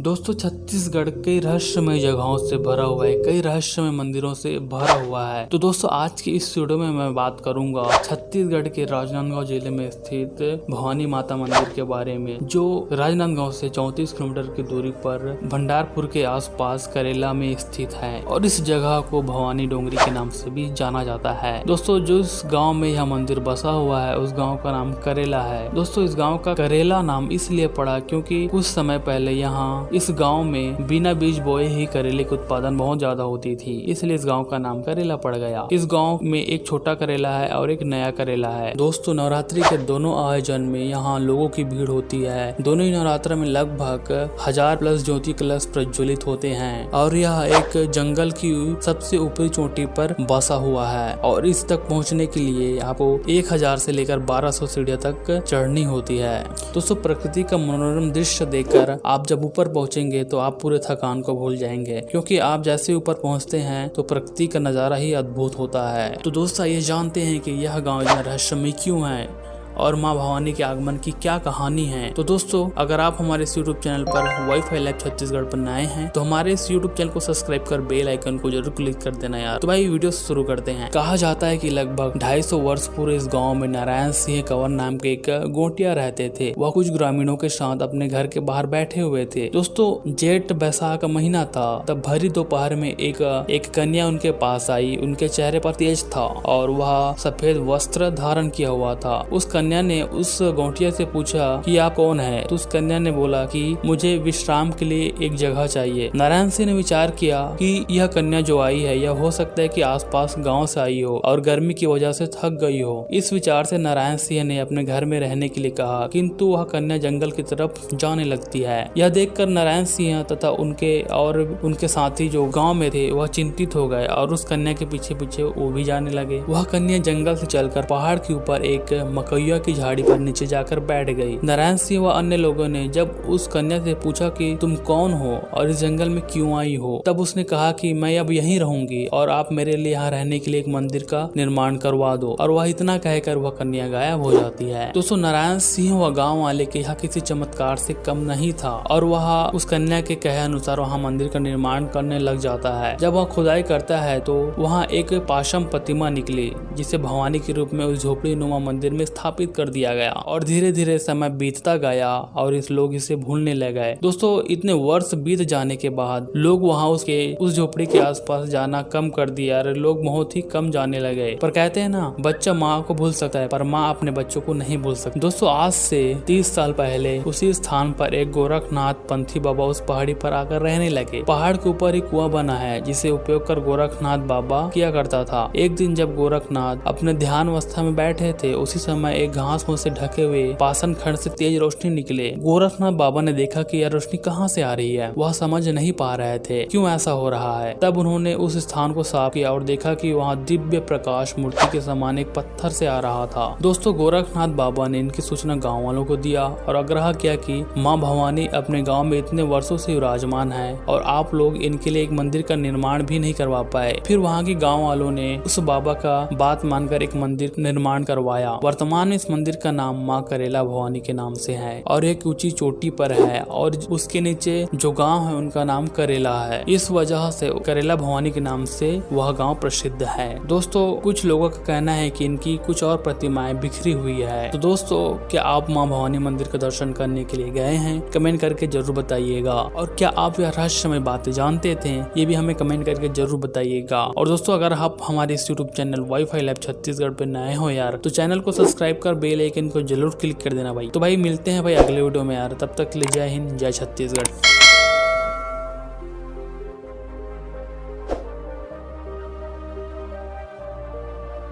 दोस्तों छत्तीसगढ़ कई रहस्यमय जगहों से भरा हुआ है, कई रहस्यमय मंदिरों से भरा हुआ है। तो दोस्तों आज की इस वीडियो में मैं बात करूंगा छत्तीसगढ़ के राजनांदगांव जिले में स्थित भवानी माता मंदिर के बारे में, जो राजनांदगांव से 34 किलोमीटर की दूरी पर भंडारपुर के आसपास करेला में स्थित है और इस जगह को भवानी डोंगरी के नाम से भी जाना जाता है। दोस्तों जिस गाँव में यह मंदिर बसा हुआ है उस गाँव का नाम करेला है। दोस्तों इस गाँव का करेला नाम इसलिए पड़ा क्योंकि कुछ समय पहले यहाँ इस गांव में बिना बीज बोए ही करेले की उत्पादन बहुत ज्यादा होती थी, इसलिए इस गांव का नाम करेला पड़ गया। इस गांव में एक छोटा करेला है और एक नया करेला है। दोस्तों नवरात्रि के दोनों आयोजन में यहाँ लोगों की भीड़ होती है। दोनों ही नवरात्र में लगभग 1000+ ज्योति कलश प्रज्वलित होते हैं और यह एक जंगल की सबसे ऊपरी चोटी पर बसा हुआ है और इस तक पहुँचने के लिए आपको 1000 से लेकर 1200 सीढ़ियों तक चढ़नी होती है। दोस्तों प्रकृति का मनोरम दृश्य देखकर आप जब ऊपर पहुंचेंगे तो आप पूरे थकान को भूल जाएंगे, क्योंकि आप जैसे ऊपर पहुंचते हैं तो प्रकृति का नजारा ही अद्भुत होता है। तो दोस्तों ये जानते हैं कि यह गांव इतना रहस्यमय क्यों है और माँ भवानी के आगमन की क्या कहानी है। तो दोस्तों अगर आप हमारे इस यूट्यूब चैनल पर वाईफाई लाइव छत्तीसगढ़ पर नए हैं तो हमारे इस यूट्यूब चैनल को सब्सक्राइब कर बेल आइकन को जरूर क्लिक कर देना यार। तो भाई वीडियो शुरू करते हैं। कहा जाता है कि लगभग 250 वर्ष पूर्व इस गाँव में नारायण सिंह कंवर नाम के एक गोटिया रहते थे। वह कुछ ग्रामीणों के साथ अपने घर के बाहर बैठे हुए थे। दोस्तों जेठ बैसाख का महीना था, तब भरी दोपहर में एक कन्या उनके पास आई। उनके चेहरे पर तेज था और वह सफेद वस्त्र धारण किया हुआ था। उस कन्या ने उस गौटिया से पूछा कि आप कौन है। तो उस कन्या ने बोला कि मुझे विश्राम के लिए एक जगह चाहिए। नारायण सिंह ने विचार किया कि यह कन्या जो आई है यह हो सकता है कि आसपास गांव से आई हो और गर्मी की वजह से थक गई हो। इस विचार से नारायण सिंह ने अपने घर में रहने के लिए कहा, किंतु वह कन्या जंगल की तरफ जाने लगती है। यह देखकर नारायण सिंह तथा उनके साथी जो गाँव में थे वह चिंतित हो गए और उस कन्या के पीछे पीछे वो भी जाने लगे। वह कन्या जंगल से चलकर पहाड़ के ऊपर एक मकैया की झाड़ी पर नीचे जाकर बैठ गई। नारायण सिंह व अन्य लोगों ने जब उस कन्या से पूछा कि तुम कौन हो और इस जंगल में क्यों आई हो, तब उसने कहा कि मैं अब यहीं रहूंगी और आप मेरे लिए यहाँ रहने के लिए एक मंदिर का निर्माण करवा दो। और वह इतना कहकर वह कन्या गायब हो जाती है। दोस्तों नारायण सिंह व गाँव वाले के यहाँ किसी चमत्कार से कम नहीं था और वह उस कन्या के कहे अनुसार वहाँ मंदिर का निर्माण करने लग जाता है। जब वह खुदाई करता है तो वहाँ एक पाशम प्रतिमा निकली, जिसे भवानी के रूप में उस झोपड़ी नुमा मंदिर में स्थापित कर दिया गया और धीरे धीरे समय बीतता गया और लोग इसे भूलने लग गए। दोस्तों इतने वर्ष बीत जाने के बाद लोग वहां उस झोपड़ी के आसपास जाना कम कर दिया और लोग बहुत ही कम जाने लगे। पर कहते हैं ना, बच्चा माँ को भूल सकता है पर माँ अपने बच्चों को नहीं भूल सकती। दोस्तों आज से 30 साल पहले उसी स्थान पर एक गोरखनाथ पंथी बाबा उस पहाड़ी पर आकर रहने लगे। पहाड़ के ऊपर एक कुआं बना है जिसे उपयोग कर गोरखनाथ बाबा किया करता था। एक दिन जब गोरखनाथ अपने ध्यान अवस्था में बैठे थे, उसी समय एक घास से ढके हुए पाषाण खंड से तेज रोशनी निकले। गोरखनाथ बाबा ने देखा कि यह रोशनी कहां से आ रही है। वह समझ नहीं पा रहे थे क्यों ऐसा हो रहा है। तब उन्होंने उस स्थान को साफ किया और देखा कि वहां दिव्य प्रकाश मूर्ति के समान एक पत्थर से आ रहा था। दोस्तों गोरखनाथ बाबा ने इनकी सूचना गाँव वालों को दिया और आग्रह किया कि माँ भवानी अपने गाँव में इतने वर्षों से विराजमान है और आप लोग इनके लिए एक मंदिर का निर्माण भी नहीं करवा पाए। फिर वहाँ के गाँव वालों ने उस बाबा का बात मानकर एक मंदिर निर्माण करवाया। वर्तमान में इस मंदिर का नाम माँ करेला भवानी के नाम से है और एक ऊंची चोटी पर है और उसके नीचे जो गांव है उनका नाम करेला है। इस वजह से करेला भवानी के नाम से वह गांव प्रसिद्ध है। दोस्तों कुछ लोगों का कहना है कि इनकी कुछ और प्रतिमाएं बिखरी हुई है। तो दोस्तों क्या आप माँ भवानी मंदिर का दर्शन करने के लिए गए हैं? कमेंट करके जरूर बताइएगा। और क्या आप यह रहस्यमय बातें जानते थे? ये भी हमें कमेंट करके जरूर बताइएगा। और दोस्तों अगर आप हमारे इस YouTube channel wifi live Chhattisgarh पे नए हो यार तो चैनल को सब्सक्राइब कर बेल आइकन को जरूर क्लिक कर देना भाई। तो भाई मिलते हैं भाई अगले वीडियो में यार, तब तक के लिए जय हिंद जय छत्तीसगढ़।